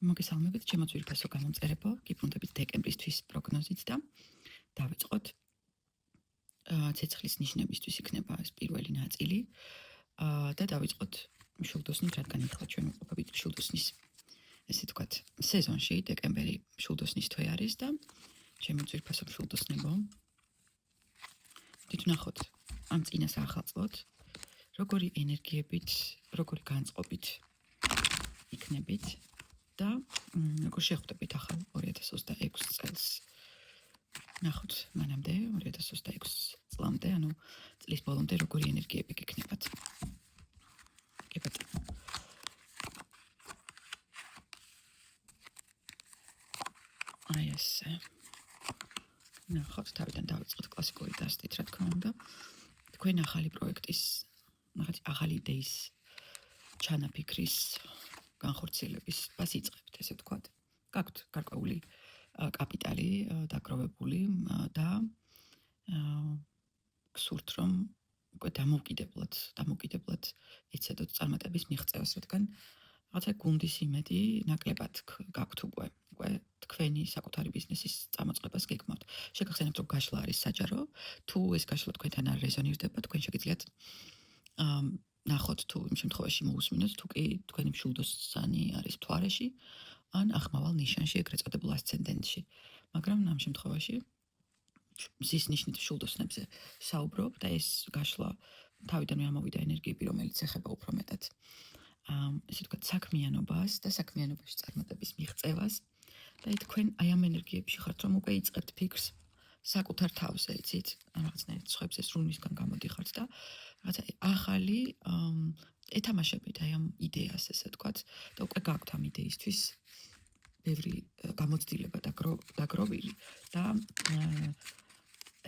მოგესალმებით, ჩემო ძვირფასო გამომწერებო, გიბრუნდებით დეკემბრისთვის პროგნოზით და დავიწყოთ. ცეცხლის ნიშნებისთვის იქნება ეს პირველი ნაწილი და დავიწყოთ მშვილდოსნით, რადგან ახლა ჩვენ ვყოფებით მშვილდოსნის, ესე ვთქვათ, სეზონში, დეკემბერი მშვილდოსნის თვე არის და ჩემო ძვირფასო მშვილდოსნებო, ვნახოთ ამ წინას ახალწლოთ, როგორი ენერგიებით, როგორი განწყობით იქნებით და როგორ შეხვდებით ახალ 2026 წელს. ნახოთ მანამდე 2026 წლამდე, ანუ წლის ბოლომდე როგორი ენერგიები გექნებათ. კი ბატონო. აი ესე. ნახოთ, თავიდან დავიწყოთ კლასიკური დასტით, რა თქმა უნდა. თქვენ ახალი პროექტის, ახალი იდეის ჩანაფიქრის განხორციელების პასიწყებთ, ესე ვთქვათ. გაქვთ გარკვეული კაპიტალი დაგროვებული და გსურთ, რომ უკვე დამოუკიდებლად ეცადოთ წარმატების მიღწევას, რადგან რაღაცა გუნდის იმედი ნაკლებად გაქვთ უკვე თქვენი საკუთარი ბიზნესის წამოწყებას გეგმავთ. შეგახსენებთ, რომ გაშლა არის საჯარო, თუ ეს გაშლა თქვენთან არ რეზონირდება, თქვენ შეგიძლიათ ნახოთ თუ იმ შემთხვევაში მოусმინოთ, თუ კი თქვენი მშვილდოსანი არის მთვარეში ან ახმავალ ნიშანში, ეგრეთ წოდებულ ასცენდენტში. მაგრამ ამ შემთხვევაში მზის ნიშნით მშვილდოსნებზე საუბრობ და ეს გაშლა თავიდანვე ამოვიდა ენერგიები, რომელიც ეხება უფრო მეტად ესე ვთქვათ, საქმიანობას და საქმიანობაში წარმატების მიღწევას და თქვენ აი ამ ენერგიებში ხართ, რომ უკვე იწყებთ ფიქრს საკუთარ თავზე, იცით, რაღაცნაირად სხვებზე სრულისგან გამოდიხართ და რაღაცა ახალი ეთამაშებით აი ამ იდეას, ესე ვთქვათ, და უკვე გაქვთ ამ იდეისთვის ბევრი გამოცდილება დაგროვილი და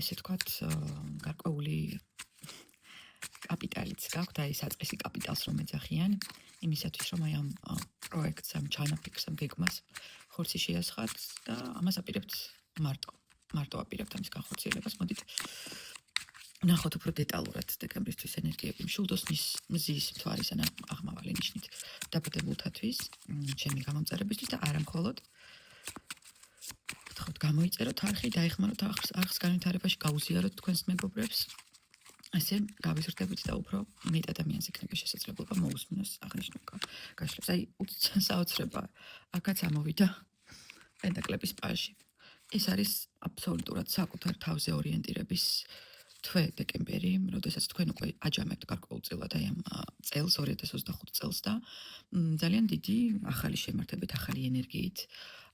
ესე ვთქვათ, გარკვეული კაპიტალიც გაქვთ, აი საწყისი კაპიტალს რომ ეძახიან, იმისათვის რომ აი ამ პროექტს, ამ ჩანაფიქრს, ამ გეგმას ხორცი შეასხათ და ამას აპირებთ მარტო აპირებთ ამის განხორციელებას. მოდით ნახოთ უფრო დეტალურად დეკემბრისთვის ენერგიები მშვილდოსნის, მზის, მთვარის ან აღმავალი ნიშნით დაბადებულთათვის, ჩემი გამომწერებისთვის და არა მხოლოდ ვთქვათ, გამოიწეროთ არხი, დაეხმაროთ არხს განვითარებაში, გაუზიაროთ თქვენს მეგობრებს. ასე გავიზრდებით და უფრო მეტ ადამიანს იქნება შესაძლებლობა მოусმინოს აღნიშნულ გაშლებს. აი, საოცრება აქაც ამოვიდა პენტაკლების პაჟი. ეს არის აბსოლუტურად საკუთარ თავზე ორიენტირების თვე დეკემბერი, როდესაც თქვენ უკვე აჯამებთ გარკვეულწილად აი ამ წელს 2025 წელს და ძალიან დიდი ახალი შემართებით, ახალი ენერგიით,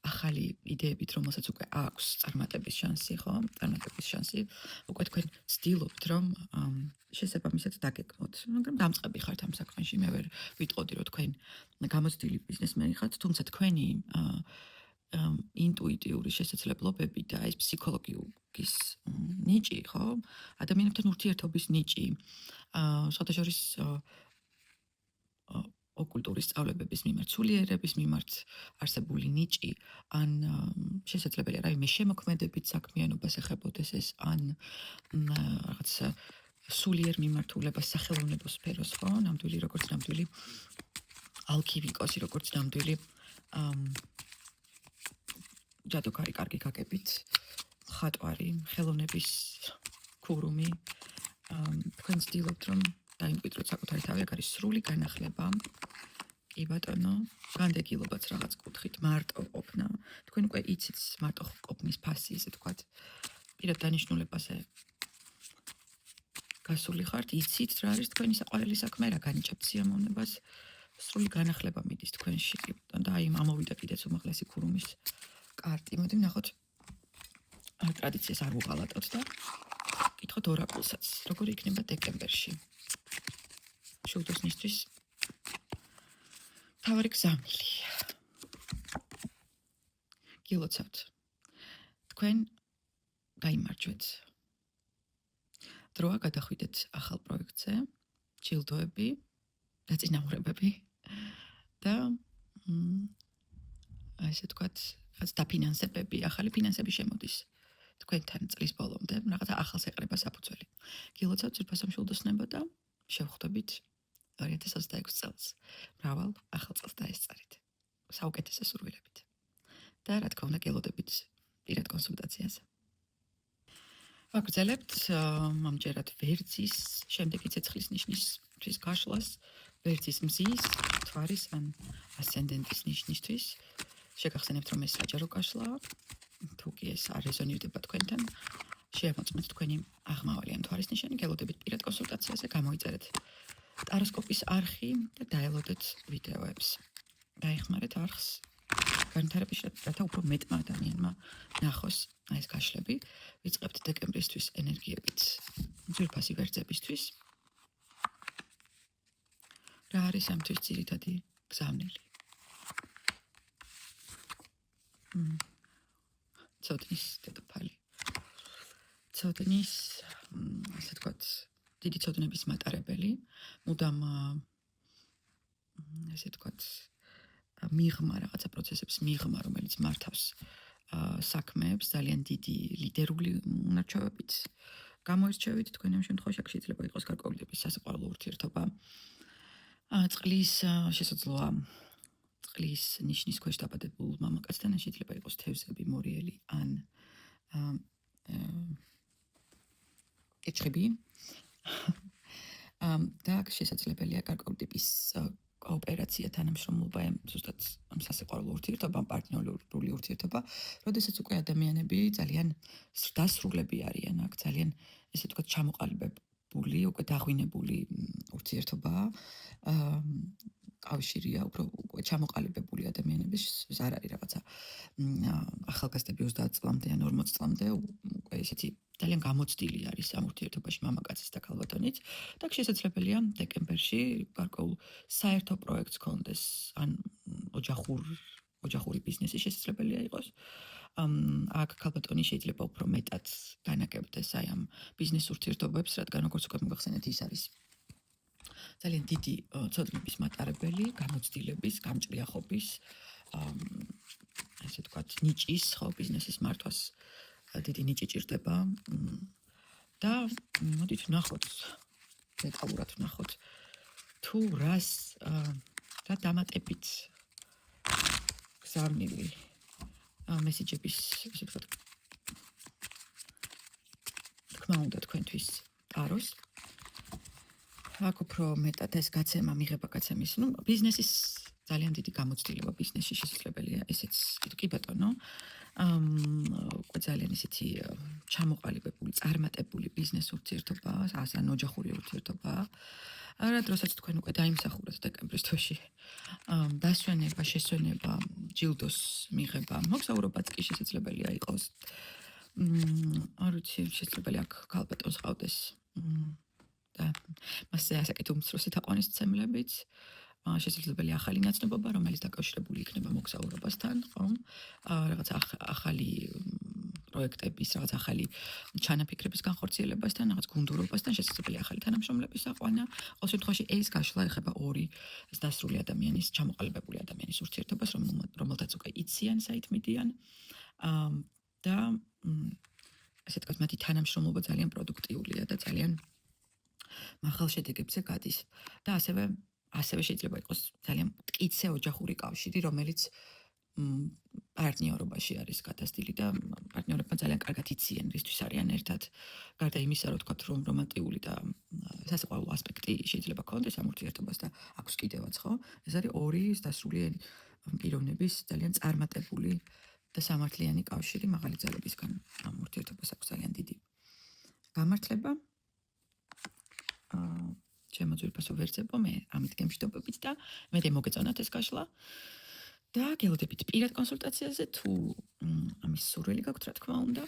ახალი იდეებით, რომელსაც უკვე აქვს წარმატების შანსი, ხო? წარმატების შანსი. უკვე თქვენ ცდილობთ, რომ შესაბამისად დაგეგმოთ. მაგრამ დამწყები ხართ ამ საქმეში, მე ვერ ვიტყოდი, რომ თქვენ გამოცდილი ბიზნესმენი ხართ, თუმცა თქვენი ინტუიტიური შესაძლებლობები და ეს ფსიქოლოგიის ნიჭი, ხო? ადამიანებთან ურთიერთობის ნიჭი, სხვადასხვა ოკულტურის სწავლებების მიმართ, სულიერების მიმართ არსებული ნიჭი, ან შესაძლებელია რაიმე შემოქმედებით საქმიანობას ეხებოდეს ეს, ან რაღაც სულიერ მიმართულებას სახელოვნებო სფეროს, ხო? ნამდვილი როგორც ნამდვილი ალქიმიკოსი, როგორც ნამდვილი ჯადოქარი კარგი გაგებით, ხატვარი, ხელოვნების ქურუმი, თქვენ ცდილობთ, რომ დაიმკვიდროთ საკუთარი თავი, აქ არის სრული განახლება, კი ბატონო, განდეგილობაც რაღაც კუთხით, მარტო ყოფნა, თქვენ უკვე იცით მარტო ყოფნის ფასი, ესე ვთქვათ, პირად დანიშნულებაზე გასული ხართ, იცით რა არის თქვენი საყვარელი საქმე, რა განიჭებთ სიამოვნებას, სრული განახლება მიდის თქვენში, კი ბატონო, და აი ამოვიდა კიდეც უმაღლესი ქურუმის კარტი. მოდი ვნახოთ ტრადიციას არ უღალატოთ და კითხოთ ორაკულსაც, როგორი იქნება დეკემბერში. მშვილდოსნისთვის მთავარი გზამილი. გილოცავთ. თქვენ გაიმარჯვეთ. დროა გადახვიდეთ ახალ პროექტზე, ჯილდოები, დაწინაურებები და ესე ვთქვათ, დაფინანსებები, ახალი ფინანსები შემოდის თქვენთან წლის ბოლომდე, რაღაცა ახალს ეყრება საფუძველი. გილოცავთ ძვირფასო მშვილდოსნებო და შევხვდებით 2026 წელს. მრავალ ახალ წელს დაესწარით. საუკეთესო სურვილებით. და რა თქმა უნდა გელოდებით პირად კონსულტაციაზე. ვაგრძელებთ მომჯერად ვერძის, შემდეგი ცეცხლის ნიშნისთვის გაშლას, ვერძის მზის, მთვარის ან ასცენდენტის ნიშნისთვის. შეგახსენებთ, რომ ეს საჯარო გაშლაა. თუ კი ეს არ რეზონირდება თქვენთან, შეამოწმეთ თქვენი აღმავალი ან მთვარის ნიშანი, გელოდებით პირად კონსულტაციაზე, გამოიწერეთ ტაროსკოპის არხი და დაელოდეთ ვიდეოებს. დაეხმარეთ არხს განვითარების, რათა უფრო მეტმა ადამიანმა ნახოს ეს გაშლები. ვიწყებთ დეკემბრისთვის ენერგიებით ძვირფასი ვერძებისთვის. რა არის ამთვის ძირითადი გზავნილი? ცოდნის დედოფალი. ცოდნის, ასე ვთქვათ, დიდი ცოდნების მატარებელი, მუდამ ასე ვთქვათ, მიღმა რაღაცა პროცესებს მიღმა, რომელიც მართავს საქმეებს, ძალიან დიდი ლიდერული უნარჩვევებით გამოირჩევით, თქვენ ამ შემთხვევაში აქ შეიძლება იყოს გარკვეული სასიყვარულო ურთიერთობა. წყლის შესაძლოა წყლის ნიშნის ქვეშ დაბადებულ მამაკაცთან შეიძლება იყოს თევზები, მორიელი ან კეჩხები. და შესაძლებელია გარკვეული ტიპის კოოპერაცია, თანამშრომლობა, ზუსტად სასიყვარულო ურთიერთობა, პარტნიორული ურთიერთობა, როდესაც უკვე ადამიანები ძალიან დასრულები არიან, აქ ძალიან ესე ვთქვათ ჩამოყალიბებული, უკვე დაღვინებული ურთიერთობაა. კავშირია, უფრო ჩამოყალიბებული ადამიანების, ეს არ არის რაღაცა ახალგაზრდები 30 წლამდე ან 40 წლამდე, უკვე ესეთი ძალიან გამოცდილი არის ამ ურთიერთობაში მამაკაცის და ქალბატონის და შესაძლებელია დეკემბერში გარკვეულ საერთო პროექტს გქონდეს, ან ოჯახური ბიზნესი შესაძლებელია იყოს. აქ ქალბატონი შეიძლება უფრო მეტად განაგებდეს აი ამ ბიზნეს ურთიერთობებს, რადგან როგორც უკვე მოგახსენეთ, ის არის ძალიან დიდი ცოდნების მატარებელი, გამოცდილების, გამჭრიახობის, ასე ვთქვათ, ნიჭის, ხო, ბიზნესის მართვას დიდი ნიჭი ჭირდება და მოდით ვნახოთ, დეტალურად ვნახოთ, თუ რა დამატებით გზავნილი მესიჯების, ასე ვთქვათ, თქმა უნდა თქვენთვის ტაროს. აქ უფრო მეტად ეს გაცემა, მიღება გაცემის, ბიზნესის ძალიან დიდი გამოცდილება ბიზნესში შესაძლებელია, ესეც კი ბატონო. უკვე ძალიან ისეთი ჩამოყალიბებული, წარმატებული ბიზნეს ურთიერთობაა, ან ოჯახური ურთიერთობაა. რა დროსაც თქვენ უკვე დაიმსახურეთ დეკემბრის თვეში, დასვენება, შესვენება, ჯილდოს მიღება, მოგზაურობაც კი შესაძლებელია იყოს. არ ვიცი, შესაძლებელია აქ ქალბატონს ყავდეს და მასზე ასაკით უმცროსი თაყვანისმცემლებიც, შესაძლებელია ახალი ნაცნობობა, რომელიც დაკავშირებული იქნება მოგზაურობასთან, ხო? რაღაც ახალი პროექტების, რაღაც ახალი ჩანაფიქრების განხორციელებასთან, რაღაც გუნდურობასთან, შესაძლებელია ახალი თანამშრომლების აყვანა. ყოველ შემთხვევაში ეს გაშლა ეხება ორი დასრული ადამიანის, ჩამოყალიბებული ადამიანის ურთიერთობას, რომელთაც უკვე იციან საით მიდიან და ასე ვთქვათ, მათი თანამშრომლობა ძალიან პროდუქტიულია და ძალიან მაღალ შედეგებზე გადის. და ასევე შეიძლება იყოს ძალიან მტკიცე ოჯახური კავშირი, რომელიც პარტნიორობაში არის გადასდილი და პარტნიორებმა ძალიან კარგად იციან, რისთვის არიან ერთად. გარდა იმისა, რომ თქვათ, რომ რომანტიკული და სასიყვარულო ასპექტი შეიძლება ქონდეს ამ ურთიერთობას და აქვს კიდევაც, ხო? ეს არის ორი დასრული პიროვნების ძალიან წარმატებული და სამართლიანი კავშირი მაღალი ძალებისგან. ამ ურთიერთობას აქვს ძალიან დიდი გამართლება. ჩემო ძვირფასო ვერძებო, მე ამით გემშვიდობებით და მე მოგეწონათ ეს გაშლა. და გელოდებით პირად კონსულტაციაზე, თუ ამის სურვილი გაქვთ, რა თქმა უნდა,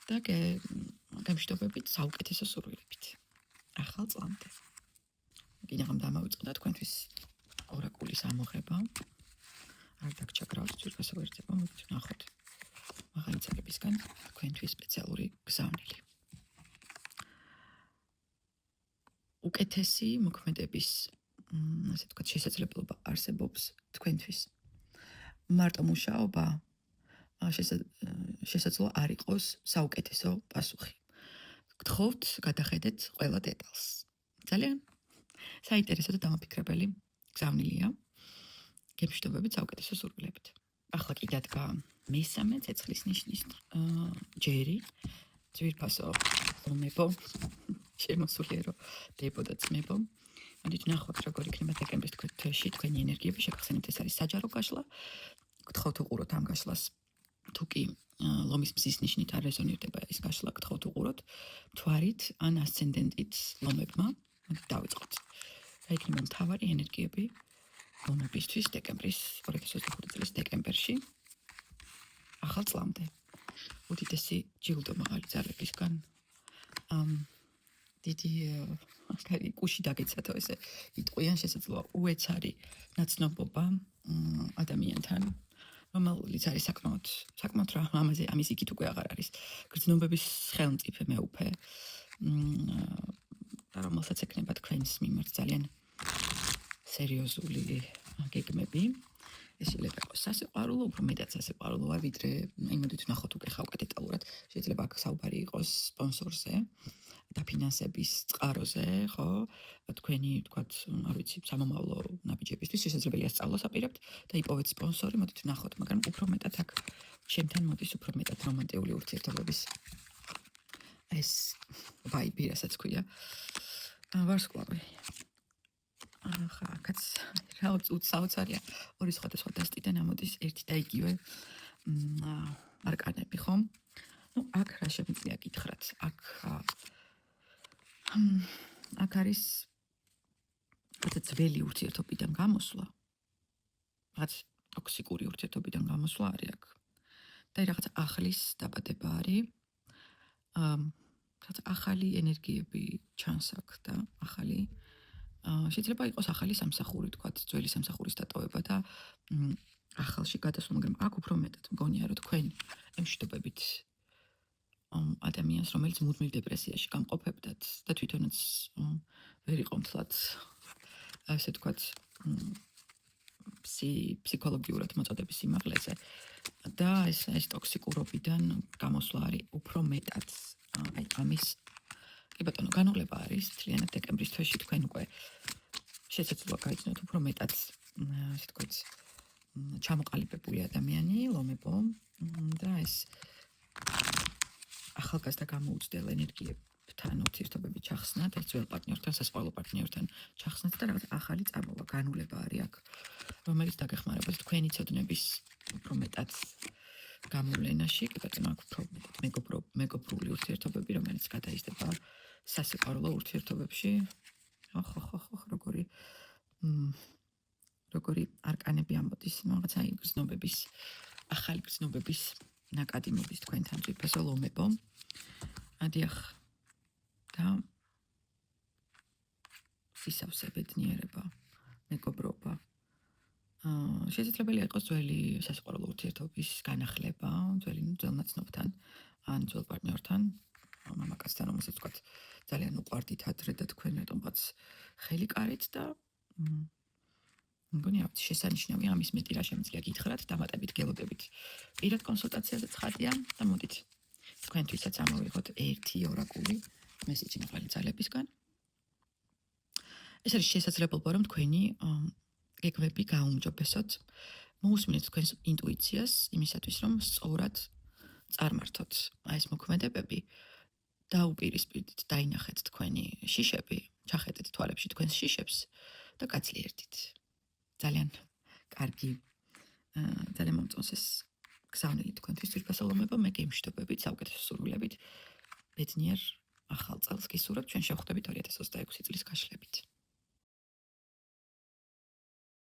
და გემშვიდობებით საუკეთესო სურვილებით. ახალ წლამდე. გინაღამ დამავიწყდა თქვენთვის ორაკულის ამოღება. არ დაგჩაგრავთ ძვირფასო ვერძებო, მოდით ვნახოთ მაღალი ძალებისგან თქვენთვის სპეციალური გზავნილი. უკეთესი მოქმედების, ასე ვთქვათ, შესაძლებლობა არსებობს თქვენთვის. მარტო მუშაობა შესაძლოა არ იყოს საუკეთესო პასუხი. გთხოვთ, გადახედეთ ყველა დეტალს. ძალიან საინტერესო და დამაფიქრებელი გზავნილია. გემშვიდობებით საუკეთესო სურვილებით. ახლა კი დადგა მესამე ცეცხლის ნიშნის ჯერი, ძვირფასო ლომებო, შემოსულიერო დებო და ძმებო. მოდით ნახოთ, როგორ იქნება დეკემბრის თვეში თქვენი ენერგიები, შეგახსენებთ, ეს არის საჯარო გაშლა. გთხოვთ უყუროთ ამ გაშლას. თუ კი ლომის მზის ნიშნით არ რეზონირდება ეს გაშლა, გთხოვთ უყუროთ მთვარით ან ასცენდენტით ლომებმა. მოდით დავიწყოთ. რა იქნება მთავარი ენერგიები ლომებისთვის დეკემბრის 2025 წლის დეკემბერში ახალ წლამდე. უდიდესი ჯილდო მაღალი ძალებისგან დიდი კარი კუში დაგეცათო ესე იტყვიან შესაძლოა უეცარი ნაცნობობა ადამიანთან რომელიც არის საკმაოდ რა ამის იქით უკვე აღარ არის გრძნობების ხელმწიფე მეუფე და რომელსაც ეკნება თქვენს მიმართ ძალიან სერიოზული გეგმები ეს შეიძლება იყოს სასიყვარულო, უფრო მეტად სასიყვარულოა, ვიდრე იმედით ვნახოთ უკვე ხავკა დეტალურად. შეიძლება აქ საუბარი იყოს სპონსორზე, დაფინანსების წყაროზე, ხო? თქვენი, თქვათ, არ ვიცი, სამომავლო ნაბიჯებისთვის შესაძლებელია სწავლას აპირებთ და იპოვეთ სპონსორი, მოდით ვნახოთ, მაგრამ უფრო მეტად აქ ჩემთან მოდის უფრო მეტად რომანტიული ურთიერთობების ეს ვაიბი, რასაც ქვია. ვარსკვლავი. ახლა კაც რა უცაუცარია ორი სხვადასხვა დასტიდან ამოდის ერთი და იგივე არკანები ხო? ნუ აქ რა შემიძლია გითხრათ? აქ არის რაღაც ძველი ურთიერთობიდან გამოსვლა. რაღაც ტოქსიკური ურთიერთობიდან გამოსვლა არის აქ. და რაღაც ახლის დაბადება არის. რაღაც ახალი ენერგიები ჩანს აქ და ახალი შეიძლება იყოს ახალი სამსახური, თქვათ, ძველი სამსახურის დატოვება და ახალში გადასვლა, მაგრამ აქ უფრო მეტად მგონია, რომ თქვენ ემშვიდობებით ადამიანს, რომელიც მუდმივ დეპრესიაში გამყოფებდათ და თვითონაც ვერ იყომთლად, ასე თქვათ, ფსიქოლოგიურად მოწოდების სიმაღლეზე და ეს ტოქსიკურობიდან გამოსვლა არის უფრო მეტად აი ამის კი ბატონო, განულება არის მთლიანად დეკემბრის თვეში თქვენ უკვე შესაძლოა გაიცნოთ უფრო მეტად ასე თქვათ ჩამოყალიბებული ადამიანი, ლომებო და ეს ახალგაზრდა გამოუცდელ ენერგიებთან ურთიერთობები ჩახსნათ, ეს ძველ პარტნიორთან, სასიყვარულო პარტნიორთან ჩახსნათ და რაღაც ახალი წამოვა, განულება არის აქ, რომელიც დაგეხმარებათ თქვენი ცოდნების უფრო მეტად გამოვლენაში, კი ბატონო, აქ უფრო მეტად მეგობრული ურთიერთობები, რომელიც გადაიზრდება სასიყვარულო ურთიერთობებში. როგორი არკანები ამოდის, რაღაც აი გრძნობების, ახალი გრძნობების ნაკადი მოდის თქვენთან ძვირფასო ლომებო. ადიახ და სისავსე, ბედნიერება, მეგობრობა. შესაძლებელია იყოს ძველი სასიყვარულო ურთიერთობის განახლება, ძველ ნაცნობთან ან ძველ პარტნიორთან, მამაკაცთან, რომელსაც ვთქვათ, ძალიან უყვარდით ადრე და თქვენ რატომღაც ხელი კარით და მგონი რა შესანიშნავია ამის მეტი რა შემიძლია გითხრათ, დამატებით გელოდებით. პირად კონსულტაციაზე ცხადია და მოდით თქვენთვისაც ამოვიღოთ ერთი ორაკული მესიჯი მაღალი ძალებისგან. ეს არის შესაძლებლობა, რომ თქვენი გეგმები გაუმჯობესოთ, მოусმინეთ თქვენს ინტუიციას იმისათვის, რომ სწორად წარმართოთ ეს მოქმედებები. დაუპირისპირდით, დაინახეთ თქვენი შიშები, ჩახედეთ თვალებში თქვენს შიშებს და გაძლიერდით. ძალიან კარგი, ძალიან მომწონს ეს გზავნილი თქვენთვის ძვირფასო ლომებო, მე გემშვიდობებით, საუკეთესო სურვილებით, ბედნიერ ახალ წელს გისურვებთ, ჩვენ შევხვდებით 2026 წლის გაშლებით.